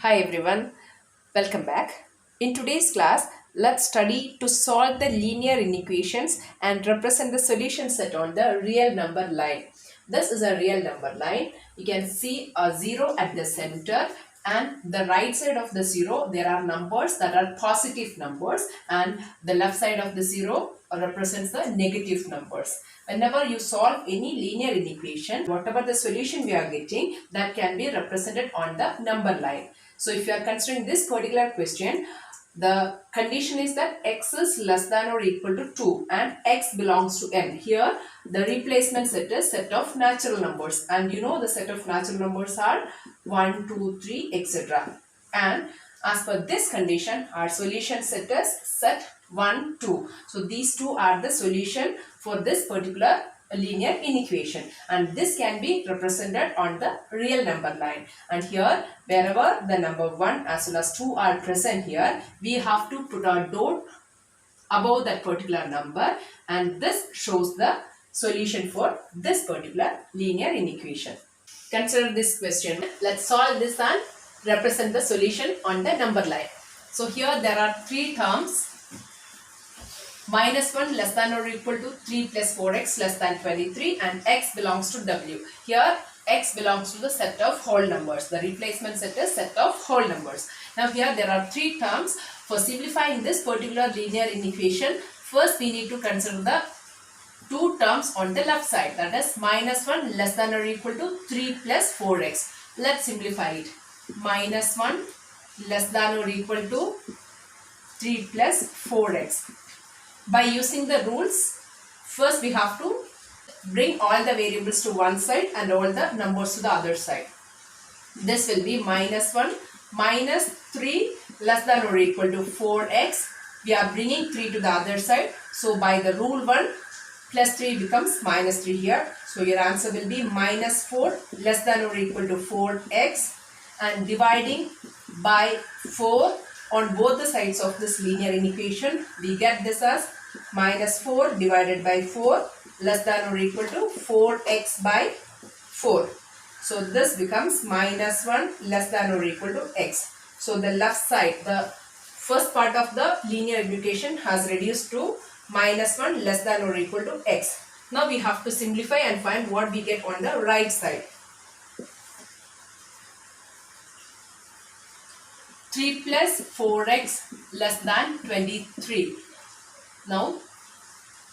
Hi everyone, welcome back. In today's class, let's study to solve the linear inequations and represent the solution set on the real number line. This is a real number line. You can see a 0 at the center, and the right side of the 0 there are numbers that are positive numbers, and the left side of the 0 represents the negative numbers. Whenever you solve any linear inequation, whatever the solution we are getting, that can be represented on the number line. So if you are considering this particular question, the condition is that x is less than or equal to 2 and x belongs to n. Here the replacement set is set of natural numbers, and you know the set of natural numbers are 1, 2, 3, etc. And as per this condition, our solution set is set 1, 2. So these two are the solution for this particular linear inequation, and this can be represented on the real number line. And here wherever the number 1 as well as 2 are present, here we have to put our dot above that particular number, and this shows the solution for this particular linear inequation. Consider this question. Let's solve this and represent the solution on the number line. So here there are three terms: minus 1 less than or equal to 3 plus 4x less than 23, and x belongs to w. Here x belongs to the set of whole numbers. The replacement set is set of whole numbers. Now here there are three terms. For simplifying this particular linear inequation, first we need to consider the two terms on the left side, that is minus 1 less than or equal to 3 plus 4x. Let's simplify it. Minus 1 less than or equal to 3 plus 4x. By using the rules, first we have to bring all the variables to one side and all the numbers to the other side. This will be minus 1 minus 3 less than or equal to 4x. We are bringing 3 to the other side. So by the rule 1, plus 3 becomes minus 3 here. So your answer will be minus 4 less than or equal to 4x, and dividing by 4 on both the sides of this linear inequation, we get this as minus 4 divided by 4 less than or equal to 4x by 4. So this becomes minus 1 less than or equal to x. So the left side, the first part of the linear inequation has reduced to minus 1 less than or equal to x. Now we have to simplify and find what we get on the right side. 3 plus 4x less than 23. Now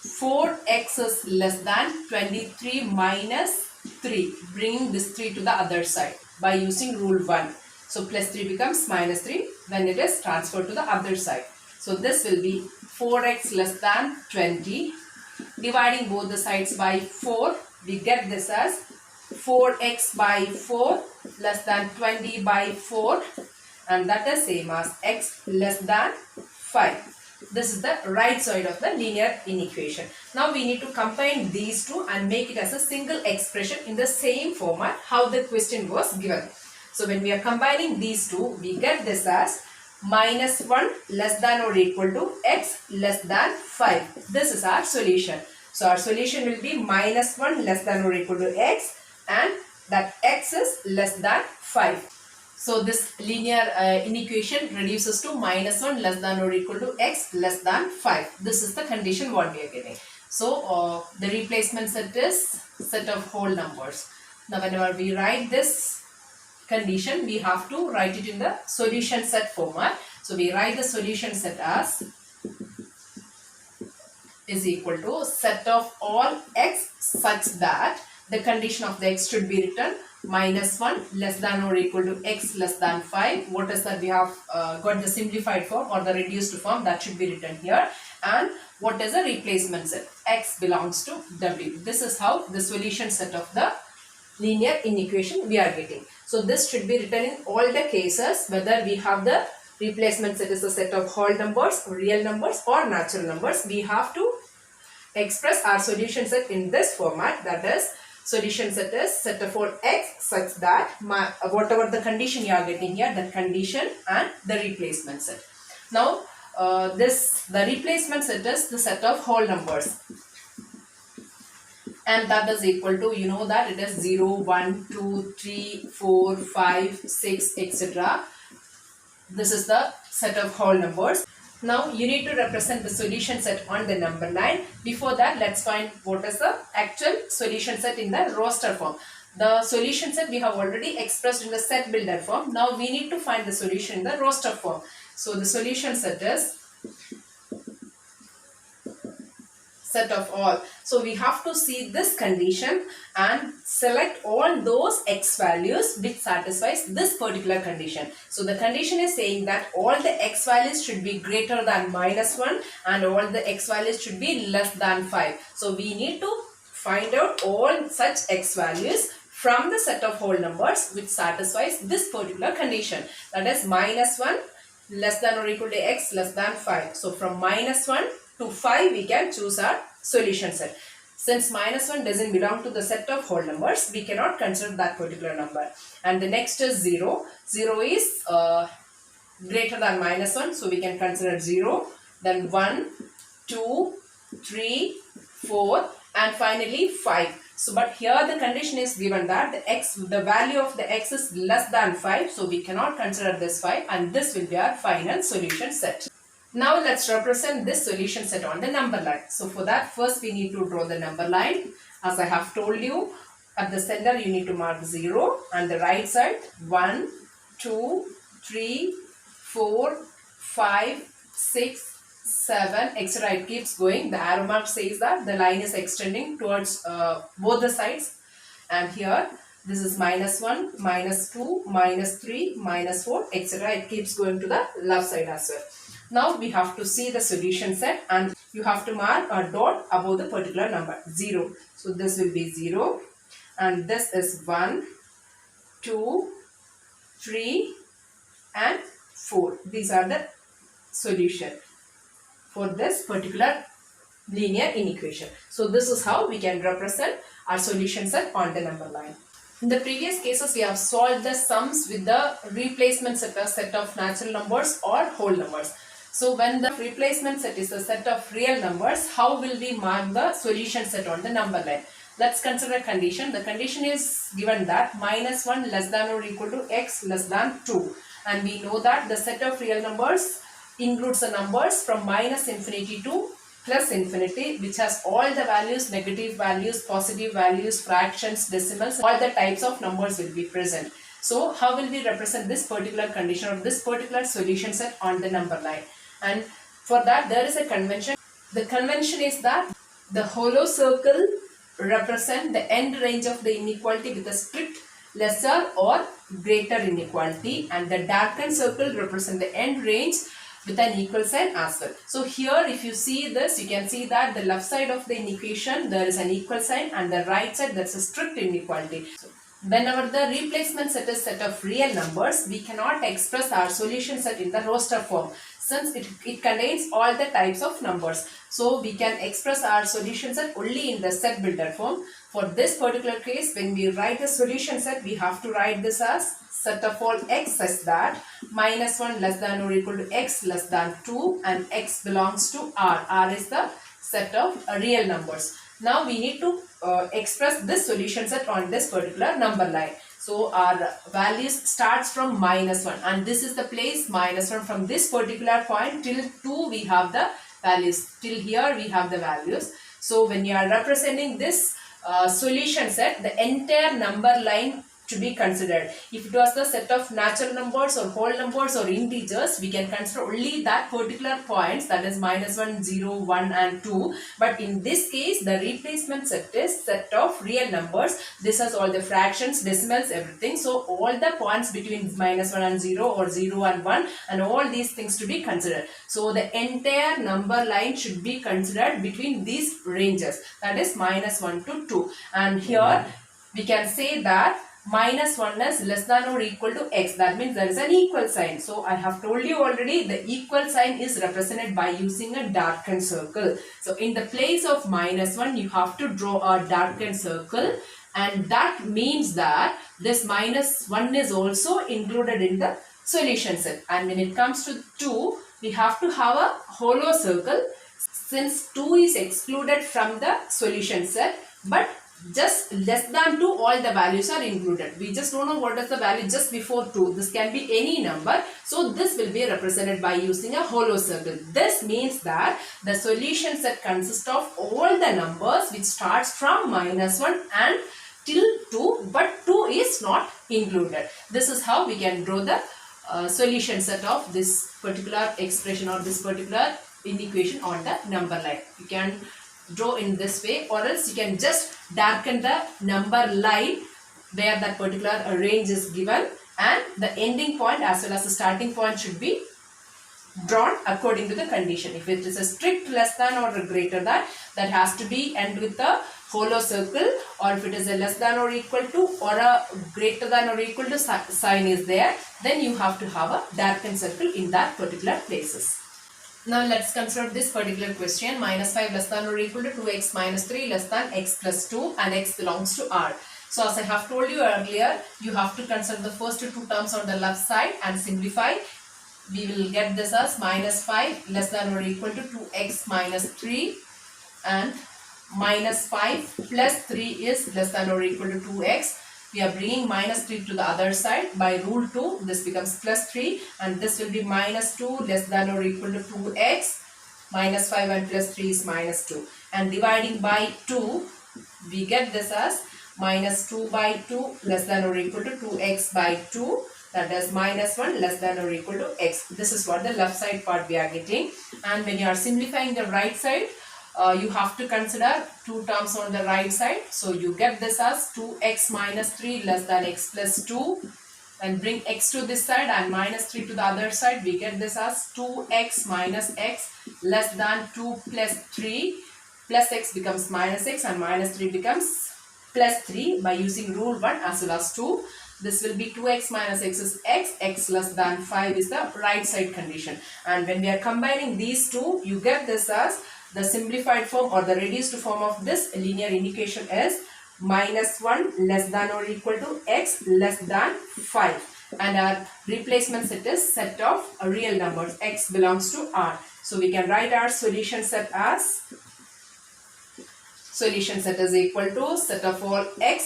4x is less than 23 minus 3, bringing this 3 to the other side by using rule 1. So plus 3 becomes minus 3 when it is transferred to the other side. So this will be 4x less than 20. Dividing both the sides by 4, we get this as 4x by 4 less than 20 by 4, and that is same as x less than 5. This is the right side of the linear inequation. Now we need to combine these two and make it as a single expression in the same format how the question was given. So when we are combining these two, we get this as minus 1 less than or equal to x less than 5. This is our solution. So our solution will be minus 1 less than or equal to x, and that x is less than 5. So this linear inequation reduces to minus 1 less than or equal to x less than 5. This is the condition what we are getting. So the replacement set is set of whole numbers. Now whenever we write this condition, we have to write it in the solution set format. So we write the solution set as is equal to set of all x such that the condition of the x should be written minus 1 less than or equal to x less than 5. What is that? We have got the simplified form or the reduced form, that should be written here. And what is the replacement set? X belongs to w. This is how the solution set of the linear inequation we are getting. So this should be written in all the cases, whether we have the replacement set is a set of whole numbers, real numbers, or natural numbers. We have to express our solution set in this format, that is solution set is set of all x such that whatever the condition you are getting here, that condition and the replacement set. Now the replacement set is the set of whole numbers, and that is equal to, you know that it is 0, 1, 2, 3, 4, 5, 6, etc. This is the set of whole numbers. Now you need to represent the solution set on the number line. Before that, let's find what is the actual solution set in the roster form. The solution set we have already expressed in the set builder form. Now we need to find the solution in the roster form. So the solution set is set of all. So we have to see this condition and select all those x values which satisfies this particular condition. So the condition is saying that all the x values should be greater than -1 and all the x values should be less than 5. So we need to find out all such x values from the set of whole numbers which satisfies this particular condition. That is -1 less than or equal to x less than 5. So from -1 to 5 we can choose our solution set. Since -1 doesn't belong to the set of whole numbers, we cannot consider that particular number. And the next is 0. 0 is greater than -1, so we can consider 0. Then 1, 2, 3, 4 and finally 5. So but here the condition is given that the value of the x is less than 5, so we cannot consider this 5 and this will be our final solution set. Now let's represent this solution set on the number line. So for that, first we need to draw the number line. As I have told you, at the center you need to mark 0 and the right side 1, 2, 3, 4, 5, 6, 7, etc. It keeps going. The arrow mark says that the line is extending towards both the sides. And here this is -1, -2, -3, -4, etc. It keeps going to the left side as well. Now we have to see the solution set and you have to mark a dot above the particular number 0. So this will be 0 and this is 1, 2, 3 and 4. These are the solution for this particular linear inequation. So this is how we can represent our solution set on the number line. In the previous cases, we have solved the sums with the replacement set of natural numbers or whole numbers. So when the replacement set is a set of real numbers, how will we mark the solution set on the number line? Let's consider a condition. The condition is given that -1 less than or equal to x less than 2. And we know that the set of real numbers includes the numbers from -infinity to +infinity, which has all the values, negative values, positive values, fractions, decimals, all the types of numbers will be present. So how will we represent this particular condition or this particular solution set on the number line? And for that there is a convention. The convention is that the hollow circle represent the end range of the inequality with a strict lesser or greater inequality, and the darkened circle represent the end range with an equal sign as well. So here if you see this, you can see that the left side of the inequation there is an equal sign and the right side that's a strict inequality. So whenever the replacement set is set of real numbers, we cannot express our solution set in the roster form since it contains all the types of numbers. So we can express our solution set only in the set builder form. For this particular case, when we write the solution set, we have to write this as set of all x such that -1 less than or equal to x less than 2 and x belongs to R. R is the set of real numbers. Now we need to express this solution set on this particular number line. So our values starts from -1 and this is the place -1 from this particular point till 2 we have the values. Till here we have the values. So when you are representing this solution set, the entire number line to be considered. If it was the set of natural numbers or whole numbers or integers, we can consider only that particular points, that is -1, 0, 1 and 2. But in this case, the replacement set is set of real numbers. This has all the fractions, decimals, everything. So all the points between -1 and 0 or 0 and 1 and all these things to be considered. So the entire number line should be considered between these ranges, that is -1 to 2. And here we can say that -1 is less than or equal to x. That means there is an equal sign. So I have told you already, the equal sign is represented by using a darkened circle. So in the place of -1, you have to draw a darkened circle, and that means that this -1 is also included in the solution set. And when it comes to 2, we have to have a hollow circle since 2 is excluded from the solution set, but just less than 2, all the values are included. We just don't know what is the value just before 2. This can be any number. So this will be represented by using a hollow circle. This means that the solution set consists of all the numbers which starts from -1 and till 2, but 2 is not included. This is how we can draw the solution set of this particular expression or this particular inequation on the number line. You can draw in this way, or else you can just darken the number line where that particular range is given, and the ending point as well as the starting point should be drawn according to the condition. If it is a strict less than or a greater than, that has to be end with a hollow circle, or if it is a less than or equal to or a greater than or equal to sign is there, then you have to have a darkened circle in that particular places. Now let's consider this particular question. -5 less than or equal to 2x minus 3 less than x plus 2 and x belongs to R. So as I have told you earlier, you have to consider the first two terms on the left side and simplify. We will get this as -5 less than or equal to 2x minus 3 and -5 plus 3 is less than or equal to 2x. We are bringing -3 to the other side. By rule 2, this becomes plus 3 and this will be -2 less than or equal to 2x. -5 and plus 3 is -2. And dividing by 2, we get this as -2 by 2 less than or equal to 2x by 2. That is -1 less than or equal to x. This is what the left side part we are getting. And when you are simplifying the right side, you have to consider two terms on the right side. So you get this as 2x minus 3 less than x plus 2. And bring x to this side and -3 to the other side. We get this as 2x minus x less than 2 plus 3. Plus x becomes -x and -3 becomes plus 3 by using rule 1 as well as 2. This will be 2x minus x is x less than 5 is the right side condition. And when we are combining these two, you get this as the simplified form or the reduced form of this linear inequation is -1 less than or equal to x less than 5. And our replacement set is set of real numbers. X belongs to R. So we can write our solution set as solution set is equal to set of all x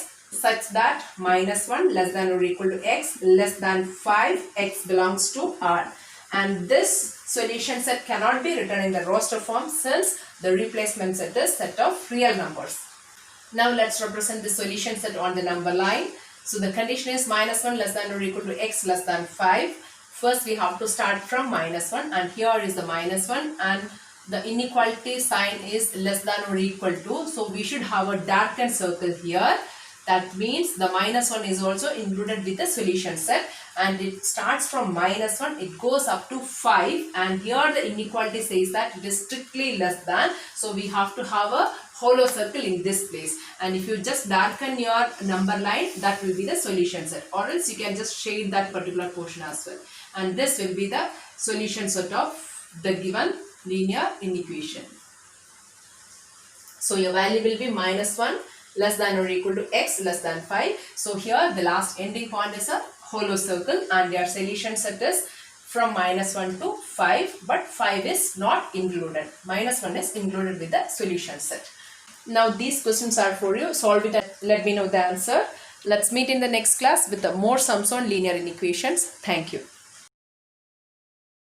such that -1 less than or equal to x less than 5, x belongs to R. And this solution set cannot be written in the roster form since the replacement set is set of real numbers. Now let's represent the solution set on the number line. So the condition is -1 less than or equal to x less than 5. First we have to start from -1 and here is the -1 and the inequality sign is less than or equal to. So we should have a darkened circle here. That means the -1 is also included with the solution set and it starts from -1, it goes up to 5 and here the inequality says that it is strictly less than. So we have to have a hollow circle in this place, and if you just darken your number line, that will be the solution set, or else you can just shade that particular portion as well. And this will be the solution set of the given linear inequation. So your value will be -1 less than or equal to x less than 5. So here the last ending point is a hollow circle and your solution set is from -1 to 5, but 5 is not included. -1 is included with the solution set. Now these questions are for you. Solve it and let me know the answer. Let's meet in the next class with the more sums on linear inequations. Thank you.